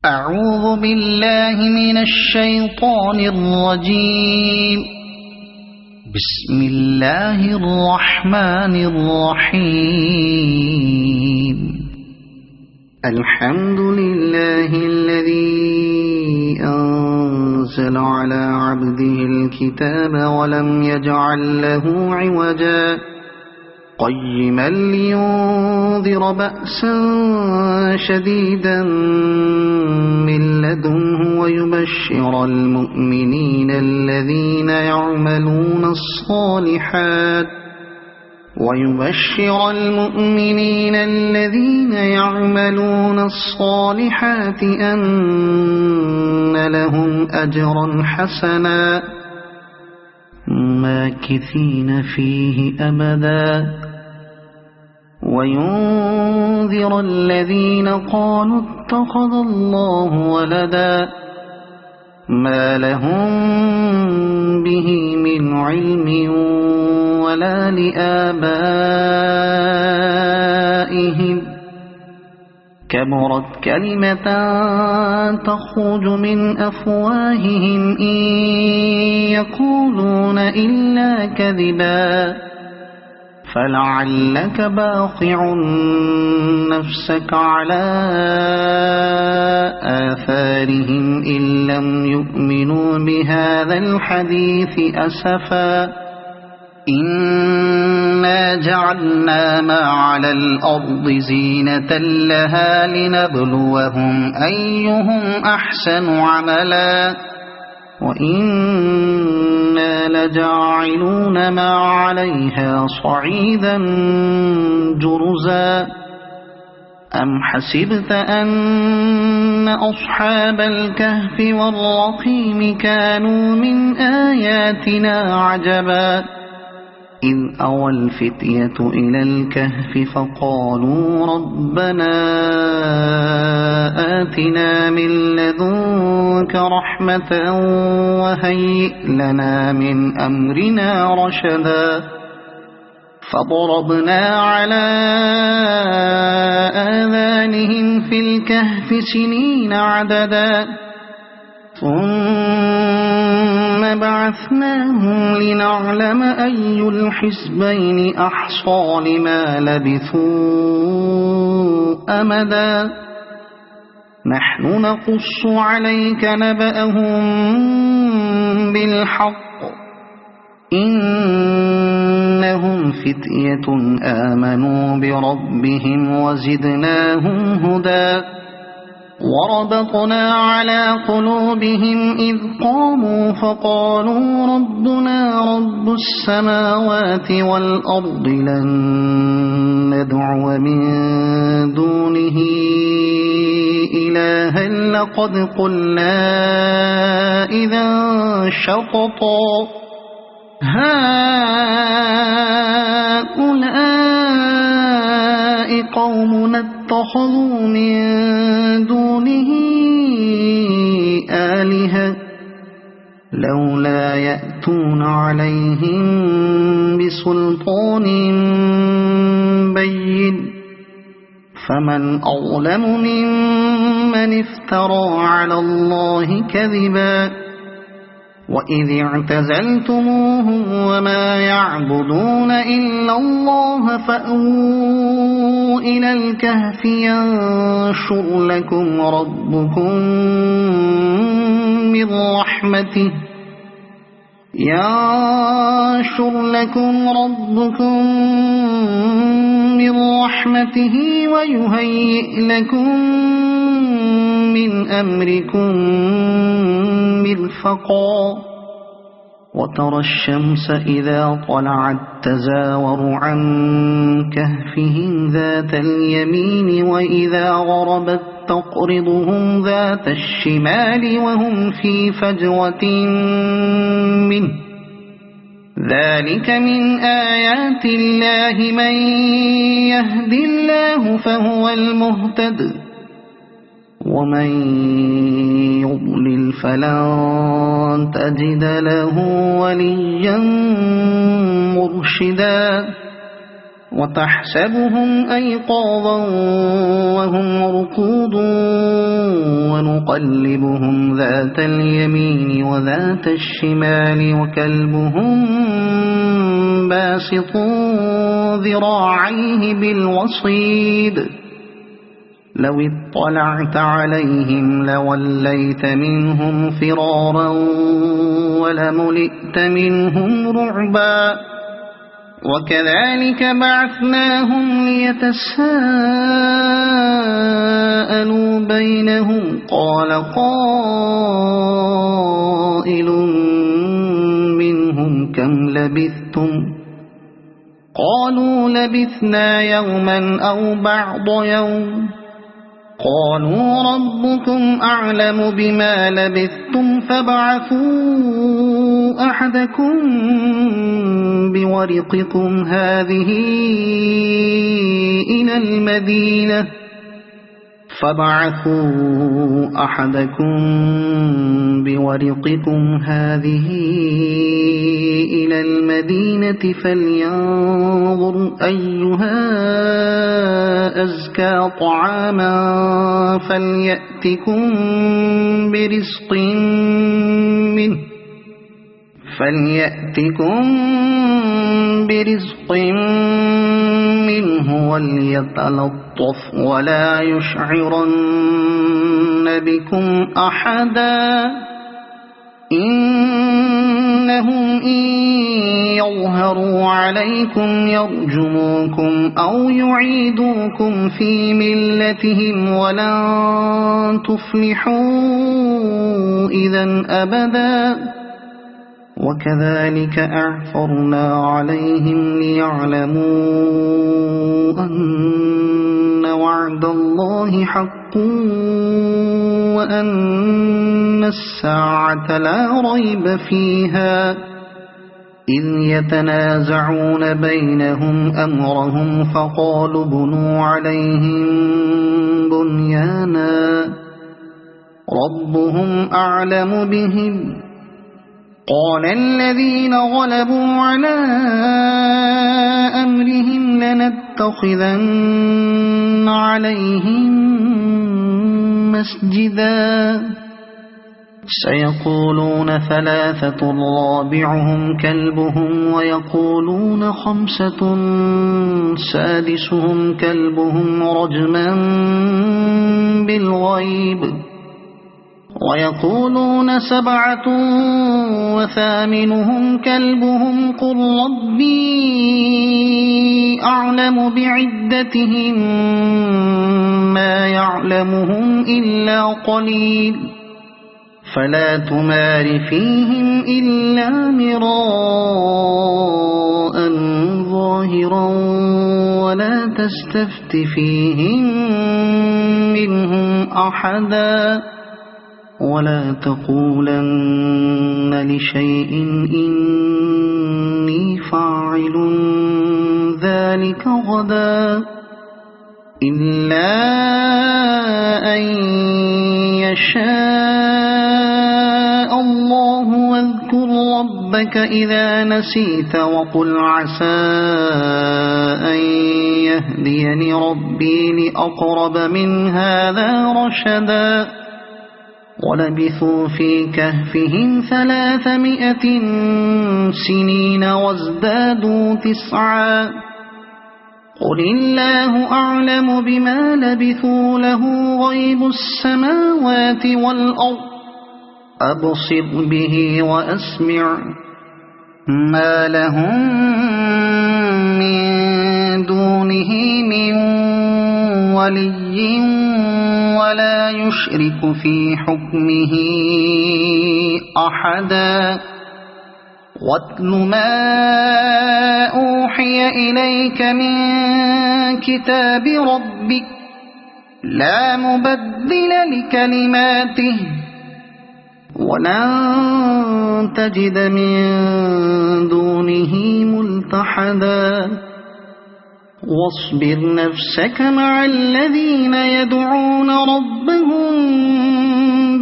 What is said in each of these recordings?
أعوذ بالله من الشيطان الرجيم. بسم الله الرحمن الرحيم. الحمد لله الذي أنزل على عبده الكتاب ولم يجعل له عوجا قيما لينذر بأسا شديدا من لدنه ويبشر المؤمنين الذين يعملون الصالحات أن لهم أجرا حسنا ماكثين فيه أبدا وينذر الذين قالوا اتخذ الله ولدا ما لهم به من علم ولا لآبائهم كبرت كلمة تخرج من أفواههم إن يقولون إلا كذبا فلعلك باخع نفسك على آثارهم إن لم يؤمنوا بهذا الحديث أسفا إنا جعلنا ما على الأرض زينة لها لنبلوهم أيهم أحسن عملا وإنا لجاعلون ما عليها صعيدا جرزا أم حسبت أن أصحاب الكهف والرقيم كانوا من آياتنا عجبا إذ أوى الفتية إلى الكهف فقالوا ربنا آتنا من لدنك رحمة وهيئ لنا من أمرنا رشدا فضربنا على آذانهم في الكهف سنين عددا ثم بعثناهم لنعلم أي الحزبين أحصى لما لبثوا أمدا نحن نقص عليك نبأهم بالحق إنهم فتية آمنوا بربهم وزدناهم هدى وربطنا على قلوبهم إذ قاموا فقالوا ربنا رب السماوات والأرض لن ندعو من دونه إلها لقد قلنا إذا شططا هؤلاء قومنا اتخذوا من دونه آلهة لولا يأتون عليهم بسلطان بين فمن أظلم ممن افترى على الله كذبا وإذ اعتزلتموهم وما يعبدون إلا الله فأووا إلى الكهف ينشر لكم ربكم من رحمته ويهيئ لكم من أمركم مرفقا وترى الشمس إذا طلعت تزاور عن كهفهم ذات اليمين وإذا غربت تقرضهم ذات الشمال وهم في فجوة منه ذلك من آيات الله من يهد الله فهو المهتد ومن يضلل فلن تجد له وليا مرشدا وتحسبهم أيقاظا وهم رقود ونقلبهم ذات اليمين وذات الشمال وكلبهم باسط ذراعيه بالوصيد لو اطلعت عليهم لوليت منهم فرارا ولملئت منهم رعبا وكذلك بعثناهم ليتساءلوا بينهم قال قائل منهم كم لبثتم قالوا لبثنا يوما أو بعض يوم قالوا ربكم أعلم بما لبثتم فابعثوا أحدكم بورقكم هذه إلى المدينة فلينظر أيها أزكى طعاما فليأتكم برزق منه وليتلطف ولا يشعرن بكم أحدا إنهم إن يظهروا عليكم يرجموكم أو يعيدوكم في ملتهم ولن تفلحوا إذا أبدا وكذلك أعثرنا عليهم ليعلموا أن وعد الله حق وأن الساعة لا ريب فيها إذ يتنازعون بينهم أمرهم فقالوا بنوا عليهم بنيانا ربهم أعلم بهم قال الذين غلبوا على أمرهم لنتخذن عليهم مسجدا سيقولون ثلاثة رابعهم كلبهم ويقولون خمسة سادسهم كلبهم رجما بالغيب ويقولون سبعة وثامنهم كلبهم قل ربي أعلم بعدتهم ما يعلمهم إلا قليل فلا تمار فيهم إلا مراء ظاهرا ولا تستفت فيهم منهم أحدا ولا تقولن لشيء إني فاعل ذلك غدا إلا أن يشاء الله واذكر ربك إذا نسيت وقل عسى أن يهديني ربي لأقرب من هذا رشدا ولبثوا في كهفهم 300 سنين وازدادوا 9 قل الله أعلم بما لبثوا له غيب السماوات والأرض أبصر به وأسمع ما لهم من دونه من ولي ولا يشرك في حكمه أحدا واتل ما أوحي إليك من كتاب ربك لا مبدل لكلماته ولن تجد من دونه ملتحدا واصبر نفسك مع الذين يدعون ربهم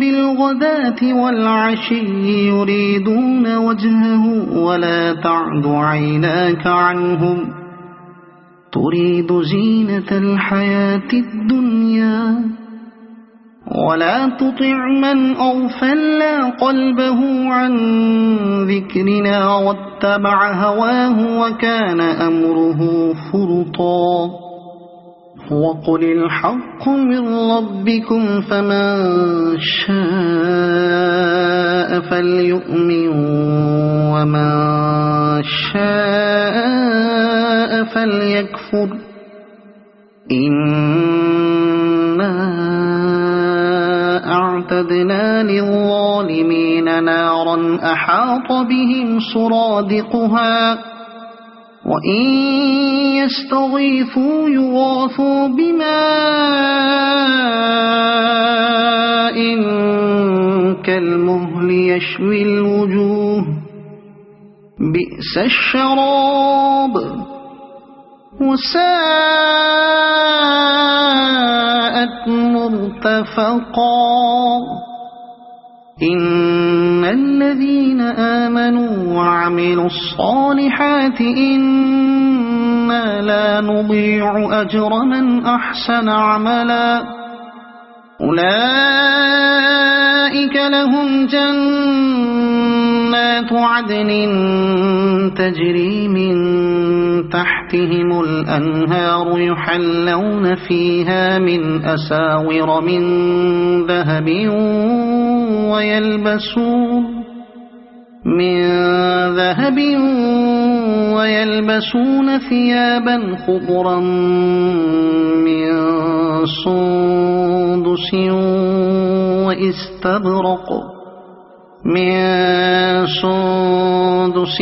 بالغداة والعشي يريدون وجهه ولا تعد عيناك عنهم تريد زينة الحياة الدنيا ولا تطع من أغفلنا قلبه عن ذكرنا واتبع هواه وكان أمره فرطا وقل الحق من ربكم فمن شاء فليؤمن ومن شاء فليكفر إنا أعتدنا للظالمين نارا أحاط بهم سرادقها وإن يستغيثوا يغاثوا بماء كالمهل يشوي الوجوه بئس الشراب وساءت مرتفقا إن الذين آمنوا وعملوا الصالحات إنا لا نضيع أجر من أحسن عملا أولئك لهم جنات عدن تجري من تحتهم الأنهار يحلون فيها من أساور من ذهب ويلبسون ثيابا خضرا من سندس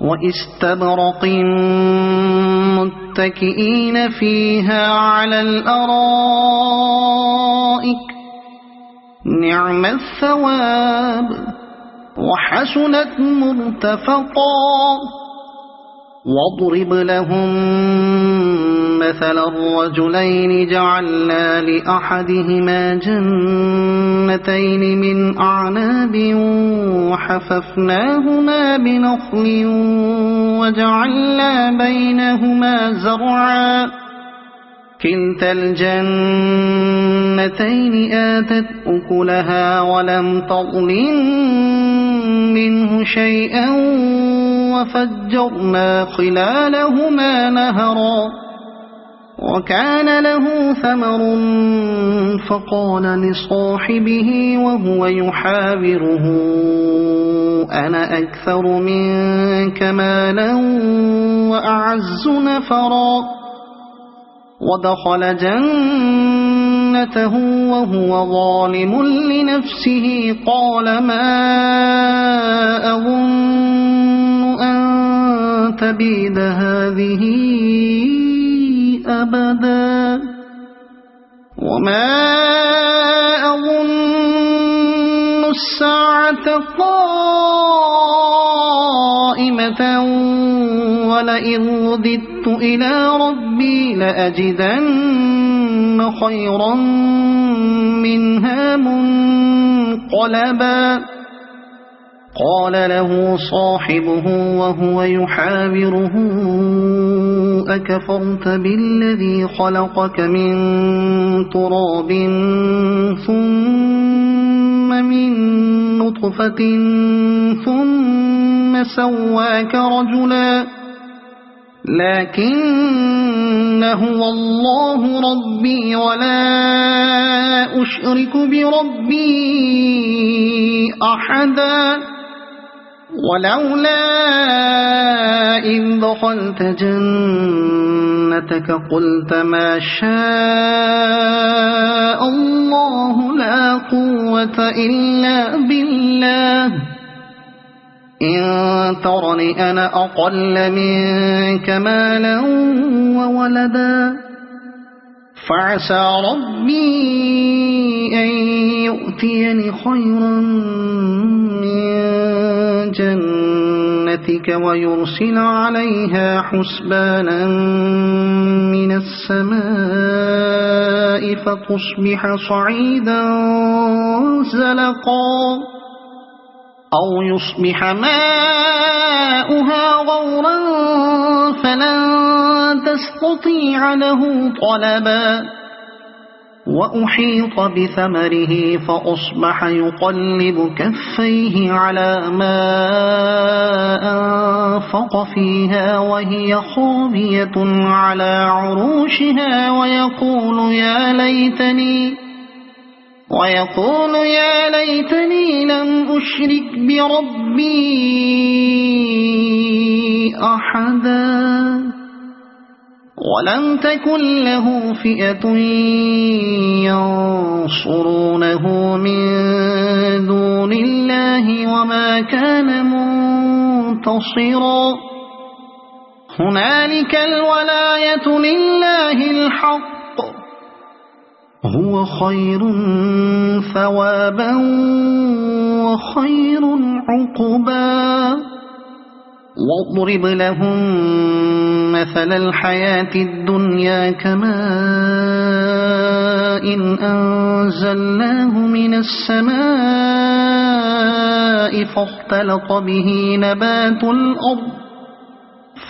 وإستبرق متكئين فيها على الأرائك نعم الثواب وحسنت مرتفقا واضرب لهم مثل الرجلين جعلنا لأحدهما جنتين من أعناب وحففناهما بنخل وجعلنا بينهما زرعا كلتا الجنتين آتت أكلها ولم تظلم منه شيئا وفجرنا خلالهما نهرا وكان له ثمر فقال لصاحبه وهو يحاوره أنا أكثر منك مالا وأعز نفرا ودخل جنته وهو ظالم لنفسه قال ما أظن أن تبيد هذه أبدا وما أظن الساعة قائمة ولئن رددت إلى ربي لأجدن خيرا منها منقلبا قال له صاحبه وهو يحاوره أكفرت بالذي خلقك من تراب ثم من نطفة ثم سواك رجلا لكن هو الله ربي ولا أشرك بربي أحدا ولولا إذ دخلت جنتك قلت ما شاء الله لا قوة إلا بالله إن ترني أنا أقل منك مالا وولدا فعسى ربي أن يؤتيني خيرا من جنتك برحمتك ويرسل عليها حسبانا من السماء فتصبح صعيدا زلقا أو يصبح ماؤها غورا فلن تستطيع له طلبا وأحيط بثمره فأصبح يقلب كفيه على ما أنفق فيها وهي خاوية على عروشها ويقول يا ليتني لم أشرك بربي أحدا ولم تكن له فئة ينصرونه من دون الله وما كان منتصرا هنالك الولاية لله الحق هو خير ثوابا وخير عقبا واضرب لهم مثل الحياة الدنيا كماء إن أنزلناه من السماء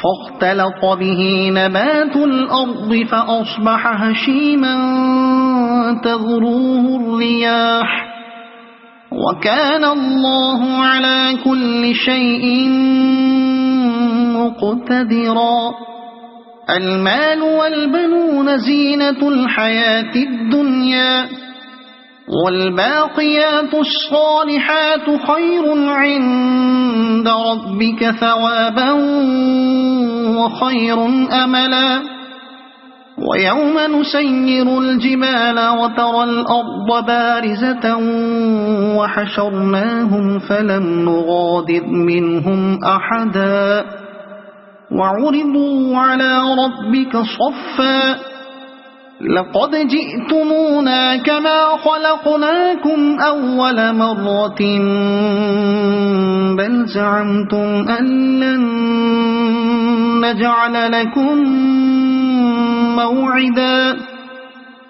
فاختلط به نبات الأرض فأصبح هشيما تذروه الرياح وكان الله على كل شيء مقتدرا المال والبنون زينة الحياة الدنيا والباقيات الصالحات خير عند ربك ثوابا وخير أملا ويوم نسير الجبال وترى الأرض بارزة وحشرناهم فلم نغادر منهم أحدا وعرضوا على ربك صفا لقد جئتمونا كما خلقناكم أول مرة بل زعمتم أن لن نجعل لكم موعدا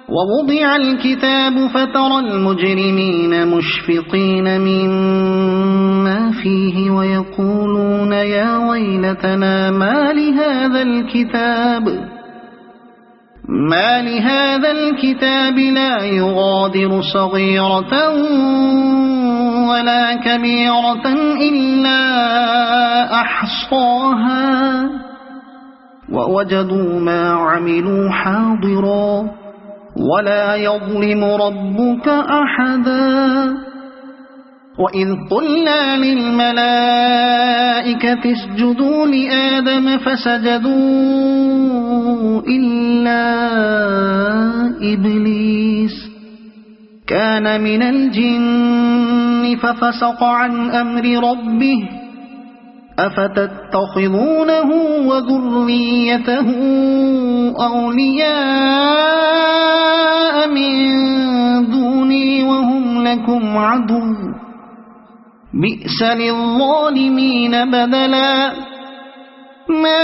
ووضع الكتاب فترى المجرمين مشفقين مما فيه ويقولون يا ويلتنا ما لهذا الكتاب لا يغادر صغيرة ولا كبيرة إلا أحصاها ووجدوا ما عملوا حاضرا ولا يظلم ربك أحدا وإذ قلنا للملائكة اسجدوا لآدم فسجدوا إلا إبليس كان من الجن ففسق عن أمر ربه أفتتخذونه وذريته أولياء من دوني وهم لكم عدو بئس للظالمين بدلا ما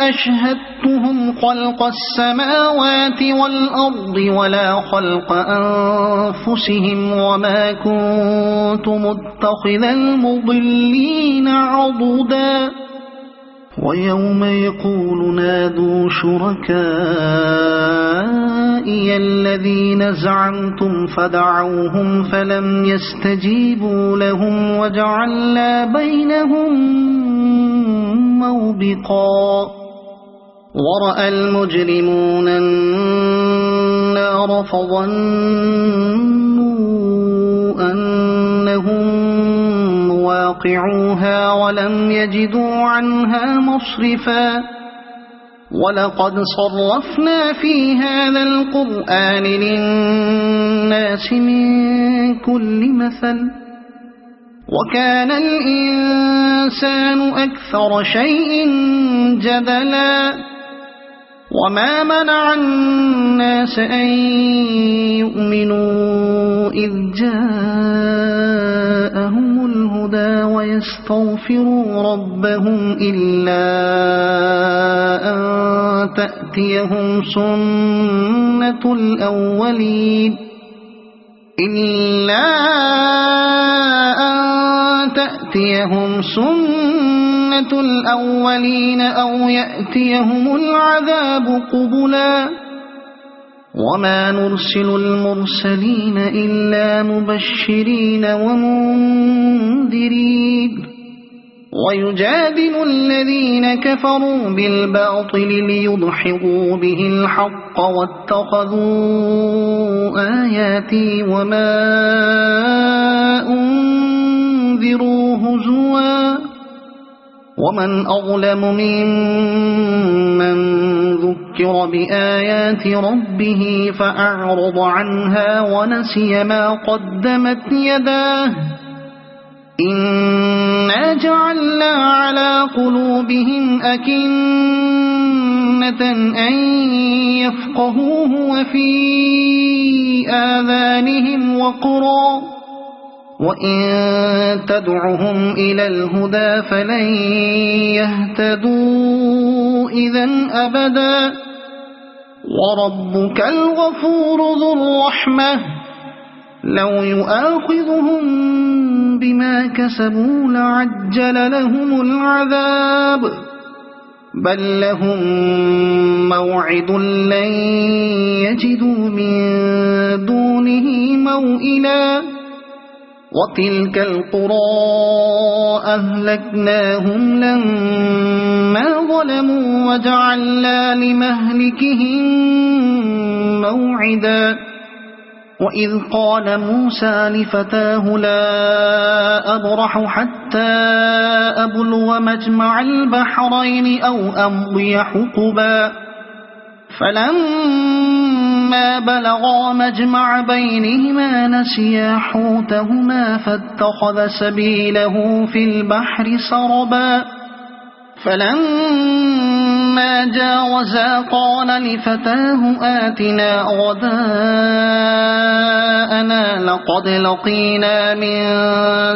أشهدتهم خلق السماوات والأرض ولا خلق أنفسهم وما كنت متخذ المضلين عضدا ويوم يقول نادوا شركائي الذين زعمتم فدعوهم فلم يستجيبوا لهم وجعلنا بينهم موبقا ورأى المجرمون النار فظنوا أنهم واقعوها ولم يجدوا عنها مصرفا ولقد صرفنا في هذا القرآن للناس من كل مثل وكان الإنسان أكثر شيء جدلا وما منع الناس أن يؤمنوا إذ جاءهم الهدى الهدى ويستغفروا ربهم إلا أن تأتيهم سنة الأولين أو يأتيهم العذاب قبلا وما نرسل المرسلين إلا مبشرين ومنذرين ويجادل الذين كفروا بالباطل ليدحضوا به الحق واتخذوا آياتي وما أنذروا هزوا ومن أظلم ممن ذكر بآيات ربه فأعرض عنها ونسي ما قدمت يداه إنا جعلنا على قلوبهم أكنة أن يفقهوه وفي آذانهم وقرا وإن تدعهم إلى الهدى فلن يهتدوا إذن أبدا وربك الغفور ذو الرحمة لو يؤاخذهم بما كسبوا لعجل لهم العذاب بل لهم موعد لن يجدوا من دونه موئلا وتلك القرى أهلكناهم لما ظلموا وجعلنا لمهلكهم موعدا وإذ قال موسى لفتاه لا أبرح حتى أبلغ مجمع البحرين أو أمضي حقبا فلما بلغا مجمع بينهما نسيا حوتهما فاتخذ سبيله في البحر سربا فلما جاوزا قال لفتاه آتنا غداءنا لقد لقينا من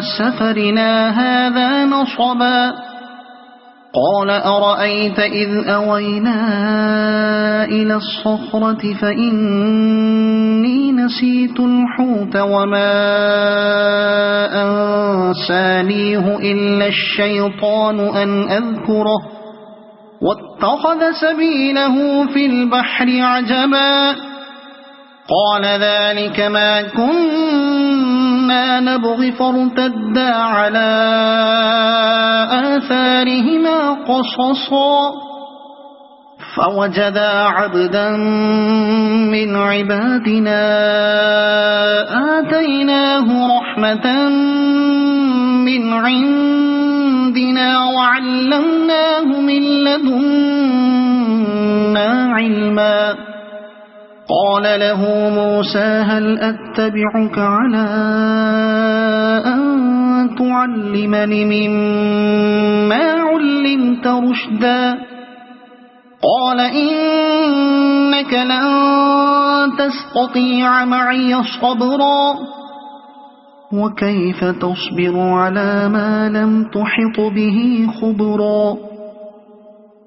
سفرنا هذا نصبا قال أرأيت إذ أوينا إلى الصخرة فإني نسيت الحوت وما أنسانيه إلا الشيطان أن أذكره واتخذ سبيله في البحر عجبا قال ذلك ما كنا نبغي فارتدا على آثارهما قصصا فوجدا عبدا من عبادنا آتيناه رحمة من عندنا وعلمناه من لدنا علما قال له موسى هل أتبعك على أن تعلمني مما علمت رشدا قال إنك لن تستطيع معي صبرا وكيف تصبر على ما لم تحط به خبرا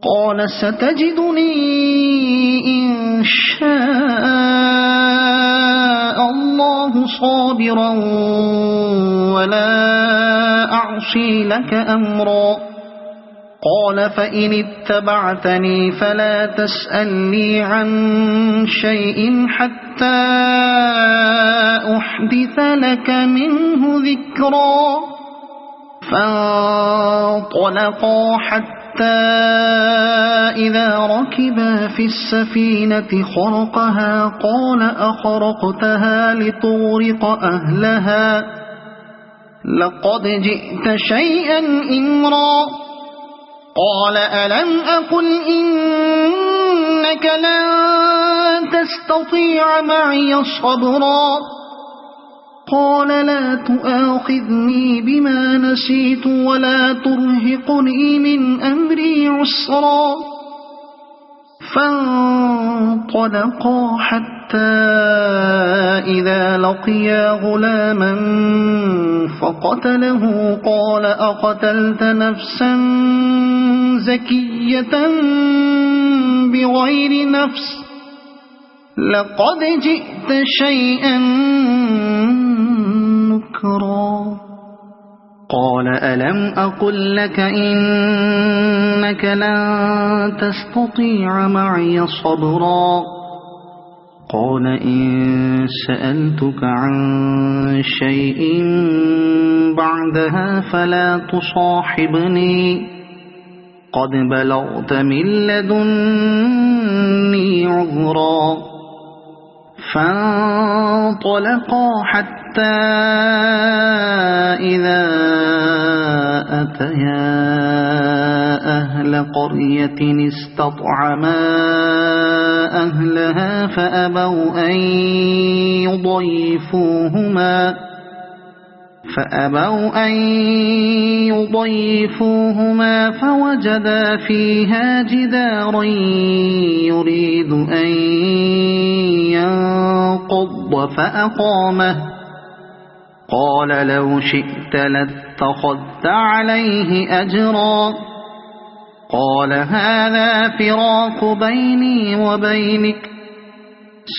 قال ستجدني إن شاء الله صابرا ولا أعصي لك أمرا قال فإن اتبعتني فلا تسألني عن شيء حتى أحدث لك منه ذكرا فانطلقا حتى إذا ركبا في السفينة خرقها قال أخرقتها لتغرق أهلها لقد جئت شيئا إمرا قال ألم أقل إنك لن تستطيع معي صبرا قال لا تؤاخذني بما نسيت ولا ترهقني من أمري عسرا فانطلقا حتى حتى إذا لقيا غلاما فقتله قال أقتلت نفسا زكية بغير نفس لقد جئت شيئا نكرا قال ألم أقل لك إنك لن تستطيع معي صبرا قال إن سألتك عن شيء بعدها فلا تصاحبني قد بلغت من لدني عذرا فانطلقا حتى إذا أتيا أهل قرية استطعما أهلها فأبوا أن يضيفوهما فوجدا فيها جدارا يريد أن ينقض فأقامه قال لو شئت لاتخذت عليه أجرا قال هذا فراق بيني وبينك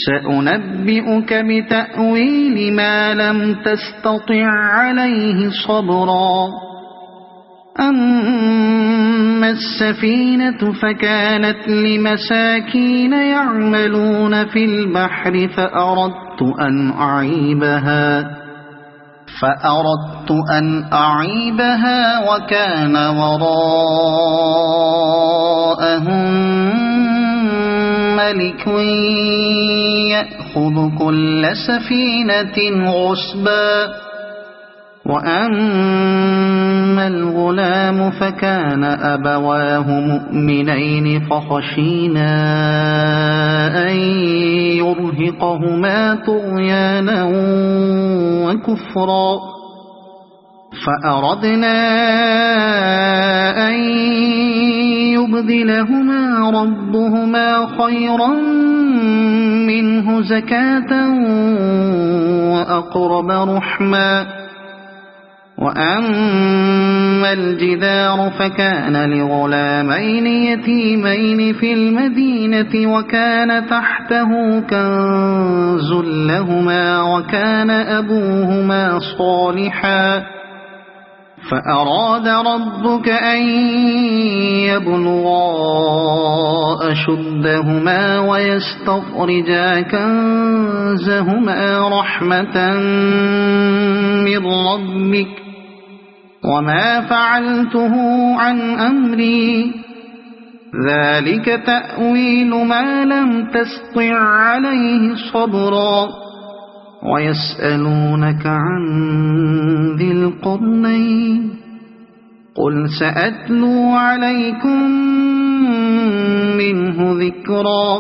سأنبئك بتأويل ما لم تستطع عليه صبرا أما السفينة فكانت لمساكين يعملون في البحر فأردت أن أعيبها وكان وراءهم ملك يأخذ كل سفينة غصبا وأما الغلام فكان أبواه مؤمنين فخشينا أن يرهقهما طغيانا وكفرا فأردنا أن يبدلهما ربهما خيرا منه زكاة وأقرب رحما وأما الجدار فكان لغلامين يتيمين في المدينة وكان تحته كنز لهما وكان أبوهما صالحا فأراد ربك أن يبلغا أشدهما ويستخرجا كنزهما رحمة من ربك وما فعلته عن أمري ذلك تأويل ما لم تسطع عليه صبرا ويسألونك عن ذي القرنين قل سأتلو عليكم منه ذكرا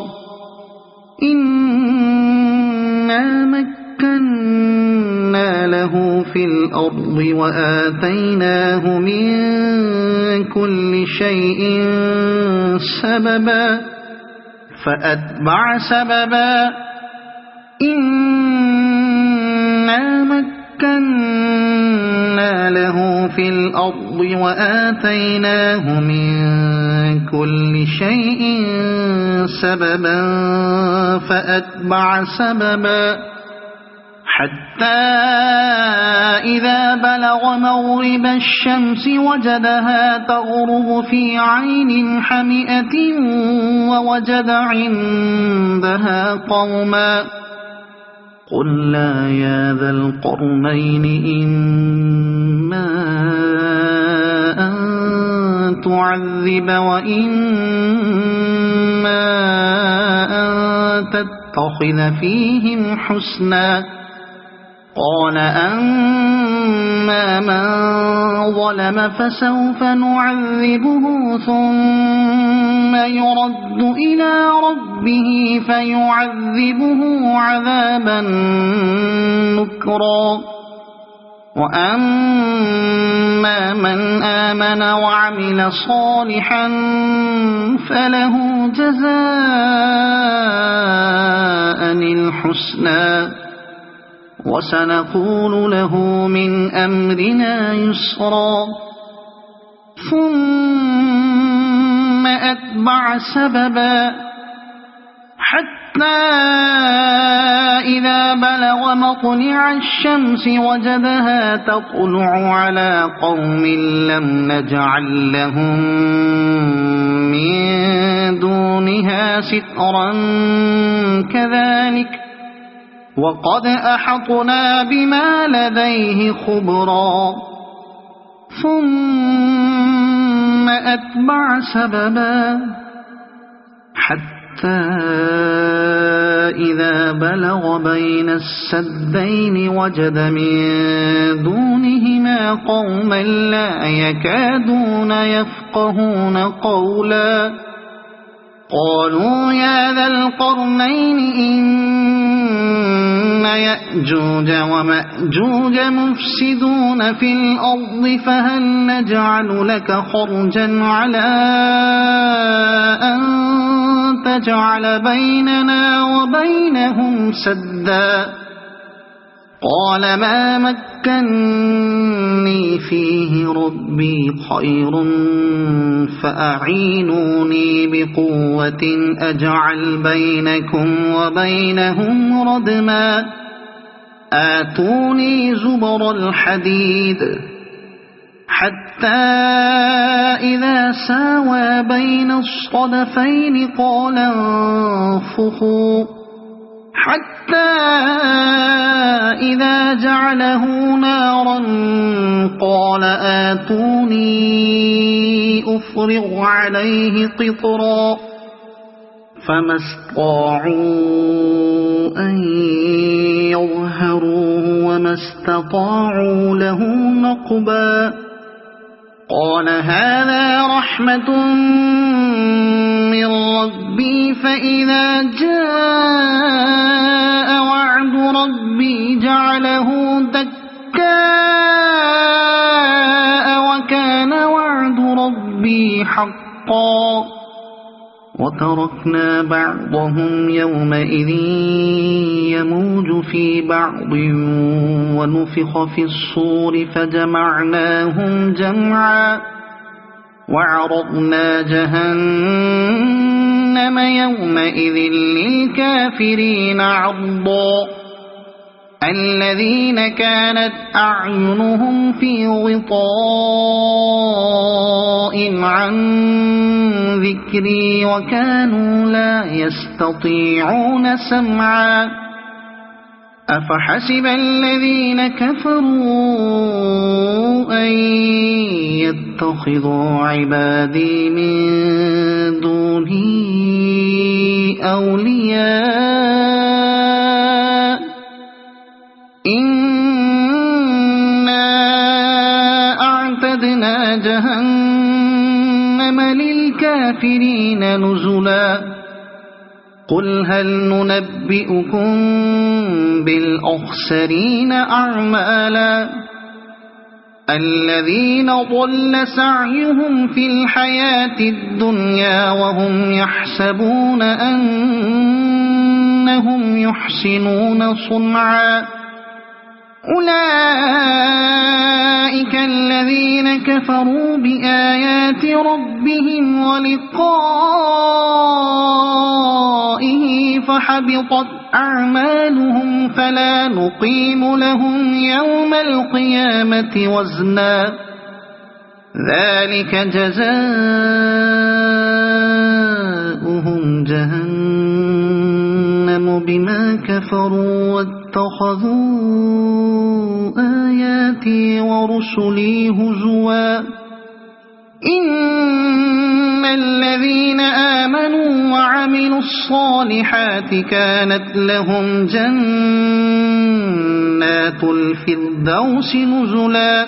إنا مكنا له في الأرض وآتيناه من كل شيء سببا فأتبع سببا إنا مكنا له في الأرض وآتيناه من كل شيء سببا فأتبع سببا حتى إذا بلغ مغرب الشمس وجدها تغرب في عين حمئة ووجد عندها قوما قلنا يا ذا القرنين إما أن تعذب وإما أن تتخذ فيهم حسنا قال أما من ظلم فسوف نعذبه ثم يرد إلى ربه فيعذبه عذابا نكرا وأما من آمن وعمل صالحا فله جزاء الحسنى وسنقول له من أمرنا يسرا ثم أتبع سببا حتى إذا بلغ مطلع الشمس وجدها تطلع على قوم لم نجعل لهم من دونها سترا كذلك وقد أحطنا بما لديه خبرا ثم أتبع سببا حتى إذا بلغ بين السدين وجد من دونهما قوما لا يكادون يفقهون قولا قالوا يا ذا القرنين إن يأجوج ومأجوج مفسدون في الأرض فهل نجعل لك خرجا على أن تجعل بيننا وبينهم سدا قال ما مكني فيه ربي خير فأعينوني بقوة أجعل بينكم وبينهم ردما آتوني زبر الحديد حتى إذا ساوى بين الصدفين قال انفخوا حتى إذا جعله نارا قال آتوني أفرغ عليه قطرا فما استطاعوا أن يظهروه وما استطاعوا له نقبا قال هذا رحمة من ربي فإذا جاء وعد ربي جعله دكاء وكان وعد ربي حقا وتركنا بعضهم يومئذ يموج في بعض ونفخ في الصور فجمعناهم جمعا وعرضنا جهنم يومئذ للكافرين عرضا الذين كانت أعينهم في غطاء عن ذكري وكانوا لا يستطيعون سمعا أفحسب الذين كفروا أن يتخذوا عبادي من دوني أولياء إنا أعتدنا جهنم للكافرين نزلا قل هل ننبئكم بالأخسرين أعمالا الذين ضل سعيهم في الحياة الدنيا وهم يحسبون أنهم يحسنون صنعا أولئك الذين كفروا بآيات ربهم ولقائه فحبطت أعمالهم فلا نقيم لهم يوم القيامة وزنا ذلك جزاؤهم جهنم بما كفروا واتخذوا آياتي ورسلي هزوا إن الذين آمنوا وعملوا الصالحات كانت لهم جنات الفردوس نزلا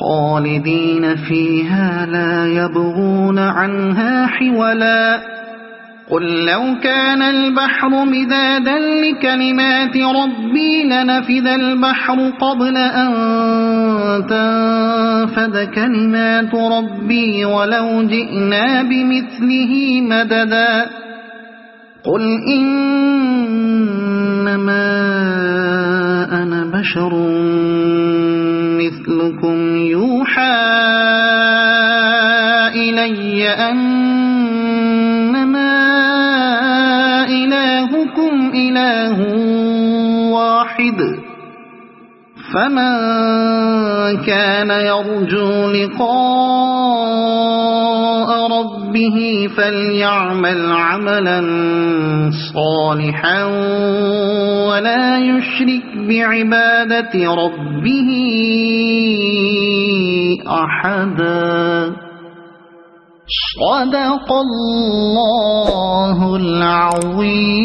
خالدين فيها لا يبغون عنها حولا قل لو كان البحر مدادا لكلمات ربي لنفذ البحر قبل أن تنفذ كلمات ربي ولو جئنا بمثله مددا قل إنما أنا بشر مثلكم يوحى إلي أنما إلهكم إله واحد فمن كان يرجو لقاء ربه فليعمل عملا صالحا ولا يشرك بعبادة ربه أحدا. صدق الله العظيم.